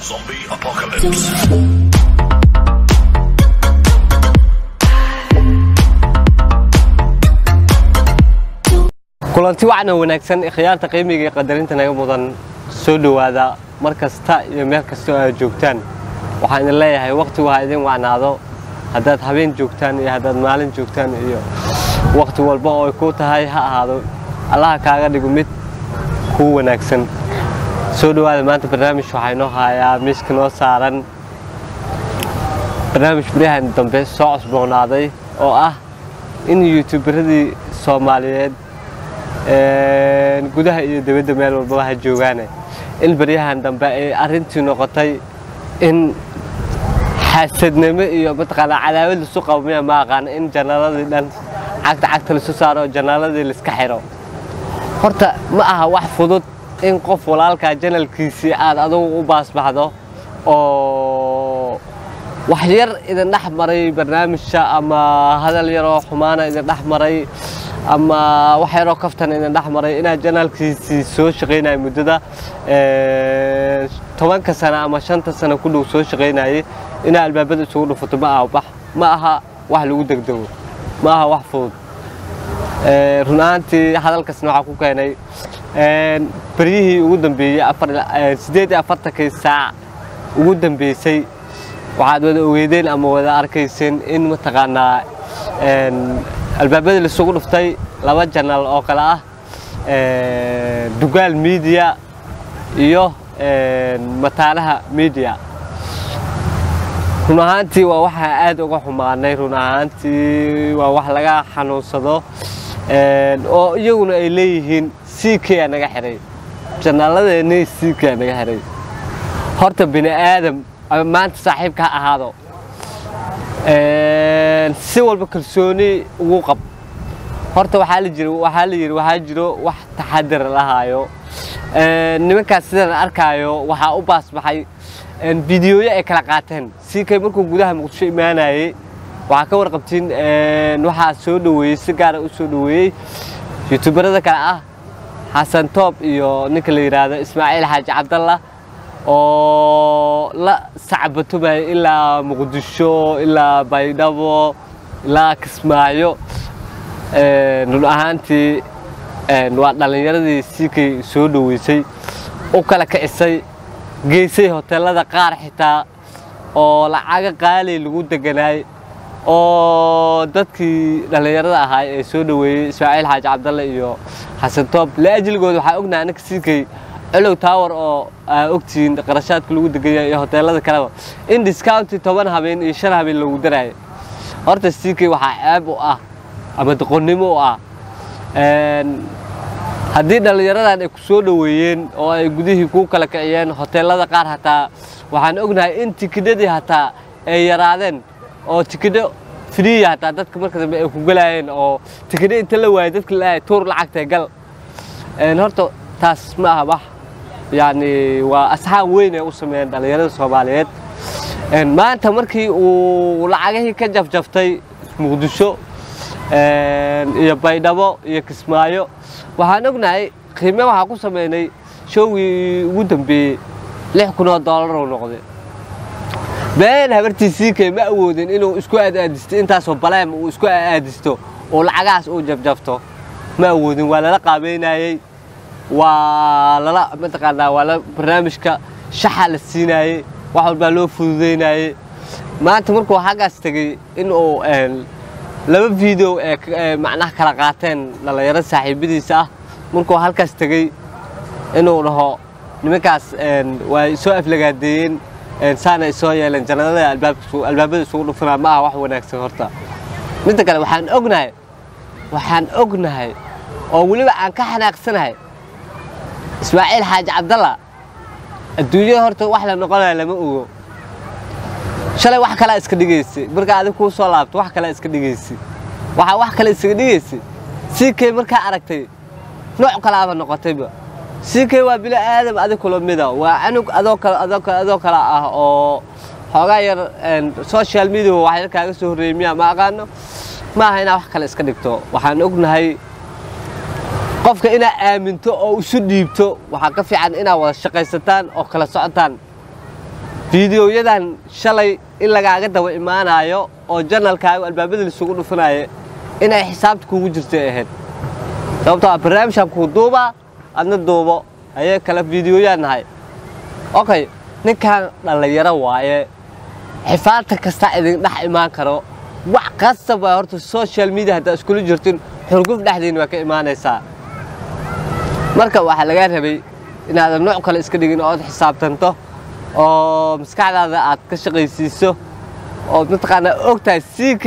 Zombie Apocalypse. kulanti wacan wanaagsan khiyaarta qiimiga qadarinta naga mudan soo dhawaada markasta iyo meel kasta oo aad joogtaan waxaan leeyahay waqti waa idin wacnaado hadaad habeen joogtaan iyo hadaad maalin joogtaan iyo waqti walba oo ku tahay ha ahaado Allah kaaga dhigo mid ku wanaagsan soo dhawaada maanta barnaamij waxaynu hayaa miiska noo saaran barnaamij bariyahan dambe soo cusboonaaday oo ah in youtuberadii Soomaaliyeed gudaha iyo dibadda meel walba ha joogaan in bariyahan dambe ay arintii noqotay in xasadnimo iyo matqala cadaawad soo qawmiya ma aqaan in janaaladii dhan cagta la soo saaro janaaladii la iska xiro horta ma aha wax fudud in qof walaalka janaalkiisii aad adigu u baasbaxdo oo wax yar idin dhaxmaray barnaamijka ama hadal yar oo xumaana idin dhaxmaray ama wax yar oo kaftan idin dhaxmaray ina janaalkiisii soo shaqeynay muddada 10 sano ama 5 sano ku dhow soo shaqeynay ina albaabada isugu dhufato ma aha wax lagu degdego ma aha wax fudud runaantii hadalkaasna waxa ku keenay bariyihii ugu dambeeyay 48 saac ugu dambeysay waxaad wada ogeedeen ama wada arkayseen in mataqaanaa albaabada la isugu dhuftay laba channel oo kala ah Dugaal Media iyo Mataanaha Media runaantii waa waxa aad uga xumaanay runaantii waa wax laga xanuunsado oo iyaguna ay leeyihiin CK naga xiray channeladeena CK naga xiray horta bini aadam maanta saaxiibka ahaado si walba kalsooni ugu qab horta waxa la jiro wax taxadar lahaayo nimanka sidaan arkaayo waxa u baasbaxay fiidiyoyo ay kala qaateen CK markuu gudaha Muqdisho imaanayay waxa ka warqabtiin waxa soo dhaweeyay si gaar ah u soo dhaweeyay youtuberada kale ah Xasan Top iyo ninka la yiraahdo Ismaaciil Xaaji Cabdalla oo la sacbato bay ila Muqdisho ila Baydhabo ila Kismaayo ahaantii waa dhalinyaradii CK soo dhaweysay oo kala kacisay geesay hoteelada qaar xitaa oo lacag qaali lagu deganay oo dadkii dhalinyarada ahaa ee soo dhaweeyay Ismaaciil Xaaji Cabdalla iyo Xasan Top la ajilgooda waxa ognahay in CK Hello Tower oo ogtiin qarashaadka lagu degayo iyo hoteelada kale in discount 10 habeen iyo 5 habeen lagu daray horta CK waxa aab u ah ama doqonnimo u ah haddii dhalinyaradan ay ku soo dhaweeyeen oo ay gudihii ku kala kiciyeen hoteelada qaar hataa waxaan ognahay in tikidhadii hataa ay yaraadeen oo tikidho free hataa dadka marka dambe ay ku galayeen oo tikidho inta la waayay dadka la tuur lacagta gal horta taas ma aha wax يعني وأصحاب وين وسمين دليل Soomaaliyeed maanta markii uu lacagihii ka jafjaftay Muqdisho iyo Baydhabo iyo Kismaayo waxaan ognahay qiime waxa ku sameeyay showgii ugu dambeeyay $6,000 oo noqday been habartiisii ma awoodin inuu isku aadisto intaas oo balaam uu isku aadisto oo lacagaas uu jafjafto ma awoodin waa la qaabeynayay ولا متقنا ولا برنامجك شحال السيناي واحد بالو فوديناي ما انت مركو حاجه استغي انه لaba فيديو معناها kala qaateen dhalinyarada saaxiibadiisa markuu halkaas tagay inuu dhaho nimankaas way soo aflagaadeen saana soo yeelan janaalada albaabada soo dhufana ma wax wanaagsan horta mid kale waxaan ognahay oo waliba aan ka xanaaqsanahay Ismaaciil Xaaji Cabdalla adduunyo horta wax la noqonay lama ogo shalay wax kala iska dhigeysay marka aad ku soo laabto wax kala iska dhigeysay waxa wax kala iska dhigeysay CK marka aragtay nooc kala ah noqotayba CK waa bila aadam aad kula mida waa anug adoo kala ah oo xogaa yar social media waxa kaaga soo horeeyay ma aqaano ma ahayna wax kala iska dhigto waxaan ognahay qofka ina aaminto oo isu dhiibto waxa ka fiican ina wada shaqaysataan oo kala socotaan fiidiyoyadan shalay in lagaaga daba imaanayo oo janalkaaga albaabada la isugu dhufanayo inay xisaabta kugu jirtay ahayd sababtoo ah barnaamijkan ku duuba adna duubo ayay kala fiidiyoyaan nahay okay ninkan dhalinyaro waaye xifaalta kasta idin dhex imaan karo wax qasab ah horta social media hadda isku jirtin xurguf dhaxdiin waa ka imaanaysaa marka waxa laga rabay inaad nooc kale iska dhigin oo xisaabtanto oo maskaxdaada aad ka shaqaysiiso oo mataqaana ogtahay CK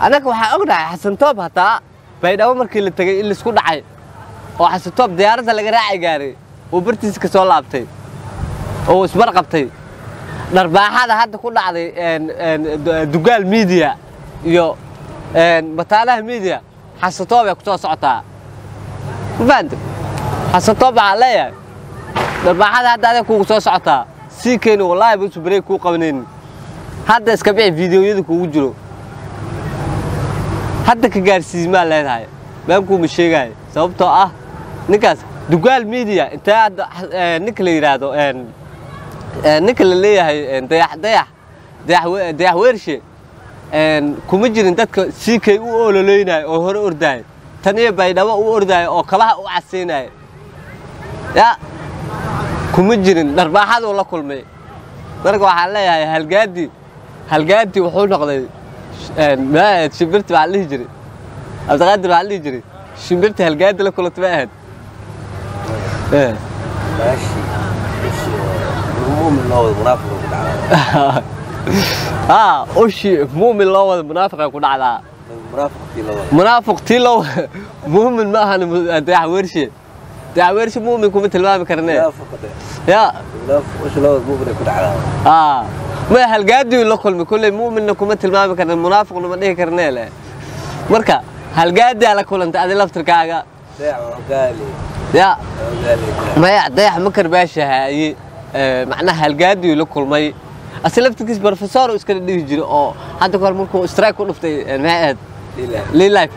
anaga waxa ognahay Xasan Toob hataa baydhabo markii la tagay in la isku dhacay oo Xasan Toob diyaaradda laga raacay gaaray oo bartiisa ka soo laabtay oo isbar qabtay darbaaxada hadda ku dhacday dugaal media iyo bataalaha media Xasan Toob ay ku soo socotaa band Xasan Toob عليا darbaaxada hadda aad ku soo socotaa CK wallahi buu break ku qabaneen hadda iska bixi fiidiyoyada kugu jiro hadda ka gaarsiisma leedahay baan ku sheegay sababtoo ah ninkaas dugaal media inta ninka la yiraahdo ninka la leeyahay dayax weershe kuma jirin dadka CK u ololeynay oo hore orday tan iyo baydhabo u orday oo kabaha u caseynay ya kuma jirin darbaaxadu la kulmay marka waxa leeyahay halgaadi wuxuu noqday ما شبرت مع اللي يجري أتقدر مع اللي يجري شبرت هالقاد اللي كنت بعد إيه ماشي مو من الله المنافق أوشي مو من الله المنافق يكون على منافق تيلو مو من ما هن دعورش مو منكم مثل ما بكرناه يا وش لو مو من يكون على ما هالقادي ولا كل مؤمن انكم مثل ما كان المنافق ولا ما ديه كرنيه له marka halgaadi ala kulanta adi laftirkaaga ya ma dayax ma karbaashahay macnaha halgaadi la kulmay asalaftiis professor iska dhigi jiro oo hadda kor markuu strike ku dhuftay maaad lilaif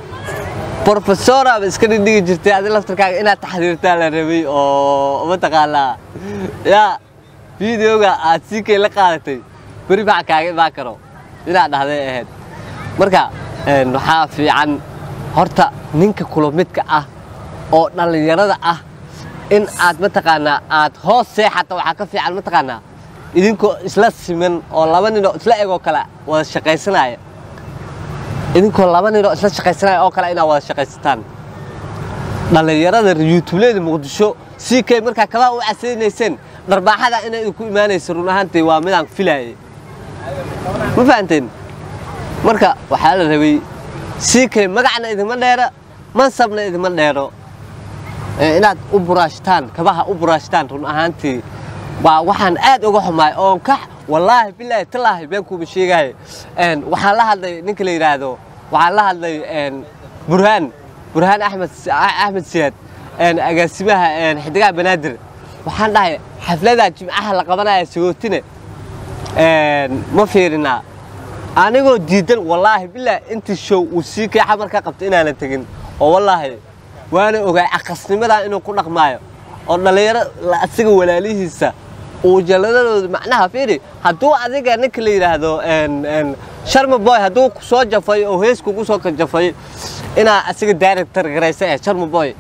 professor iska dhigi jirtay adi laftirkaaga inaad taxdiirtaa la rabay oo ma taqaala ya fiidiyoga aad CK la qaadatay bari baa kaaga baa karo ila dhahday ahayd marka waxa fiican horta ninka kulumidka ah oo dhalinyarada ah in aad ma taqaana aad hoos seexato waxa ka fiican ma taqaana idinko isla siman oo laba nin oo isla eego kala wada shaqaysanaya idinko laba nin oo isla shaqaysanaya oo kala ina wada shaqaystaan dhalinyarada YouTube-leeda Muqdisho CK marka kaba u caseynaysan darbaaxada inay ku iimaanayso run ahaantii waa midaan filaayay ma fahanteen marka waxa la rabay CK magacna idima dheera mansabna idima dheero inaad u buraashtaan kabaha u buraashtaan run ahaantii waa waxaan aad uga xumaay oo ka wallahi billahi tallaahi baan ku sheegay waxa la hadlay ninka la yiraahdo waxa la hadlay burhaan Ahmed Siyaad agaasimaha xidigaha banaadir waxaan dhahay xaflada jimcaha la qabanayo sagootina ما فيرنا أنا جو جدا والله بالله أنت شو وسيك يا حمر كقبت إنا نتجن والله وأنا أقول أقسم ماذا إنه كنا معايا أنا لا يرى لا أسيق ولا ليه هسه وجلنا معناها فيري هدو أذيك نكلي هذا إن شرم باي هدو صوت جفاي أو هيس كوكو صوت جفاي إنا أسيق دايركتر غريسة شرم باي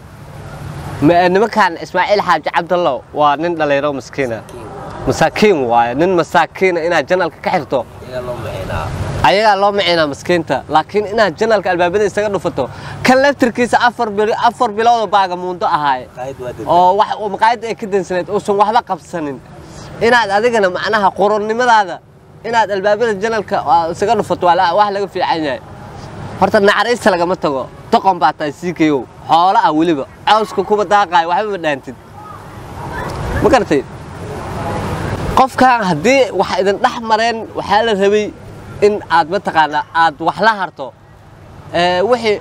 ما كان إسماعيل حاج عبد الله ونن لا يرى مسكينة مساكين واي نن مساكين إنا جنالك كحرتو ayaga loo micina maskiinta laakiin ina janalka albaabada isaga dhufato kan laftirkiisa afar bilood baaga muundo ahaay oo wax oo maqaayad ay ka dansaneed oo san waxba qabsanin inaad adigana macnaha qoronnimadaada inaad albaabada janalka isaga dhufato wax laga fiican yahay horta naxariista laga ma tago toqon baa tahay CKO xoolaha waliba cawska kuba daaqay waxba ma dhaantid ma kartay qofka hadii waxa idin dhaxmareen waxa la rabay in aad ma taqaana aad wax la harto wixii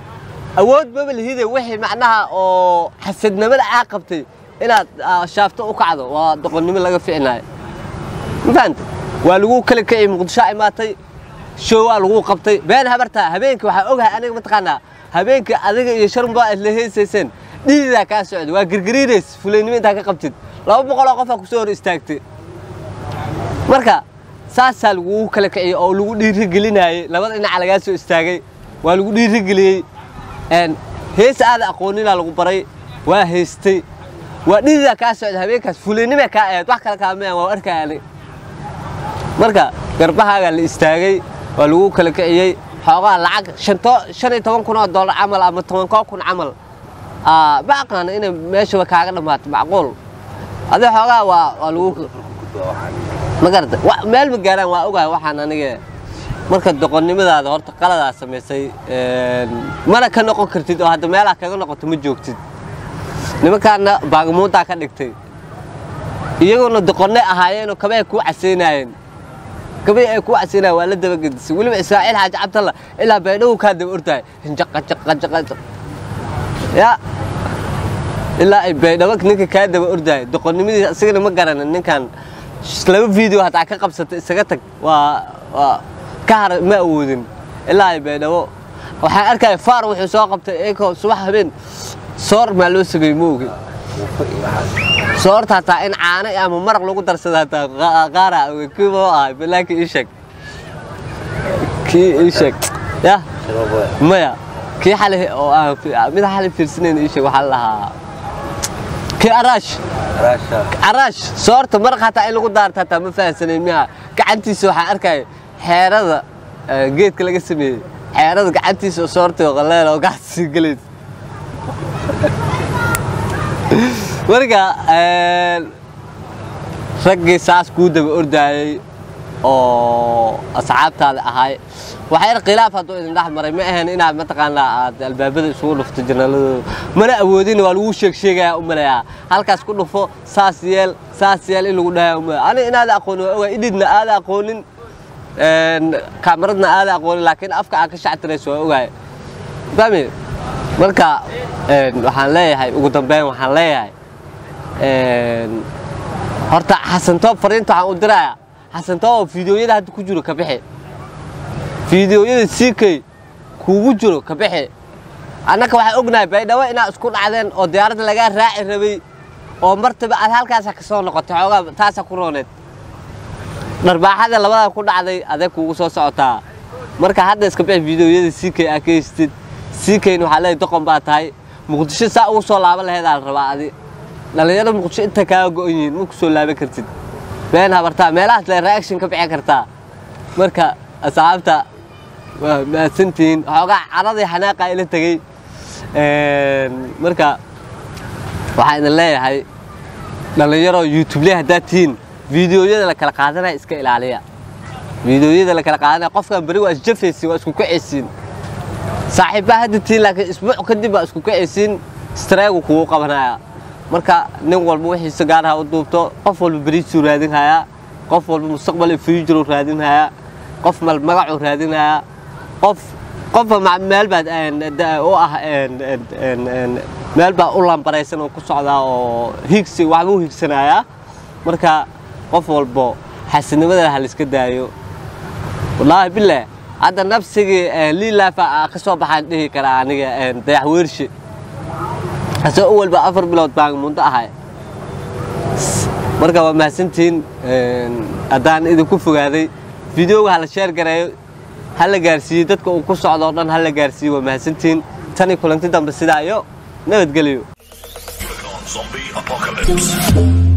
awood baba lihiday wixii macnaha oo xasadnimada caaqabtay inaad shaafto u kacdo waa doqonnimo laga fiicnaayo intaant waa lagu kala kacay Muqdisho imaatay show lagu qabtay been habarta habeenkii waxa ogahay aniga ma taqaana habeenkii adiga iyo sharmba isla heesaysan dhiida ka socdo waa girgiriireys fuleynimo inta ka qabtid 200 qof ku soo hor istaagtay marka saasaa lagu kala kiciyay oo lagu dhiirigelinayay labada dhinac laga soo istaagay waa lagu dhiirigeliyay hees aad aqoonina lagu baray waa heestay waa dhidida ka socda habeenkaas fulinimo ka aad wax kala kaameen waa arkaanay marka garbahaaga la istaagay waa lagu kala kiciyay xoogaa lacag $15,000 camal ama $10,000 camal baaqana in meesha kaaga dhamaato macquul adi xoogaa waa lagu magarta meel ma gaaraan waa ogahay waxaan aniga marka doqonnimadaada horta qaladaas sameysay mana ka noqon kartid oo hadda meelaha kaga noqoto ma joogtid nimankaana baagamuunta ka dhigtay iyaguna doqonne ahaayeen kabay ku caseynayeen kabay ay ku caseynayeen waa la daba gadisay waliba Israa'iil Xaaji Cabdalla ilaa baydhow ka daba ortay jaqa ya ilaa ay baydhow ninka ka daba orday doqonnimadiisa asagana ma garanan ninkan laba video hataa ka qabsatay isaga tag waa ka har ma awoodin ilaa ay baydhow waxa arkay faar wuxuu soo qabtay eeko subax habeen soor ma loo sameeyay moogi soorta taa in caano ama maraq lagu darsado taa qaara kiibo ah balaki ishak ya maya kii xalay oo mid xalay fiirsaneen ishak waxa lahaa kii arash soorta maraq taa in lagu daarta taa ma fahansaneen miya gacantiisa waxa arkay xeerada geedka laga sameeyay xeerada gacantiisa soorta oo qaleel oo gaasi galay marka ragii saas ku daba ordaayay oo asxaabtaada ahay waxay khilaaf hadoo idin dhex maray ma ahan inaad ma taqaanaa aad albaabada isugu dhufto janaalada mana awoodin waa lagu sheegaya u maleeyaa halkaas ku dhufo saas yeel in lagu dhahayo ani inaad aqoon waa ididna aad aqoonin kamaradna aad aqoonin laakiin afka aan ka shactirayso waa ogaay fahmi marka waxaan leeyahay ugu dambeyn waxaan leeyahay horta Xasan Toob fariinta waxaan u dirayaa Xasan Toob fiidiyoyada hadda ku jiro ka bixi fiidiyoyada siikay kuugu jiro ka bixi annaka waxaan ognahay baydhawo inaa isku dhacdeen oo diyaaradda laga raaci rabay oo martaba aad halkaas ka soo noqotay xoogaa taas ku rooneed darbaaxada labada ku dhacday adeeg kuugu soo socotaa marka hadda iska bixi fiidiyoyada siikay akeystid siikayna waxa leeyahay doqon baa tahay muqdisho saa ugu soo laaban lahayd aan rabaa adi dhalinyarada muqdisho inta ka go'ayeen ma ku soo laaban kartid been habartaa meelaha la reaction ka bixin kartaa marka asxaabta ma santiin xoogaa caradii xanaaqa ila tagay marka waxaan leeyahay dhalinyaro YouTube leh hadaa tiin fiidiyoyada la kala qaadanay iska ilaaliya fiidiyoyada la kala qaadanay qofkan bari waa isjafaysi waa isku kacaysiin saaxiibaha hadda tiin laakiin isbuuc kadib waa isku kacaysiin straygu kugu qabanaya marka nin walba wixii sagaar ha u duubto qof walba bariisu raadin haya qof walba mustaqbal future raadin haya qof mal magac raadin haya qof meel baad oo ah meel baa u lambaraysan oo ku socda oo higsi wax uu higsanaya marka qof walba xasanimada hal iska daayo wallahi billah هذا نفسي ليلا فكسو بحال دهي كرا aniga dayax weershi asoo awal ba 4 bilood baan munta ahay marka waa mahadsantiin adaan idin ku fogaaday fiidiyowga hala share gareeyo hala gaarsiiyo dadka uu ku socdo dhan hala gaarsiiyo waa mahadsantiin tani kulanti dambe sida iyo nabad galiyo Zombie Apocalypse.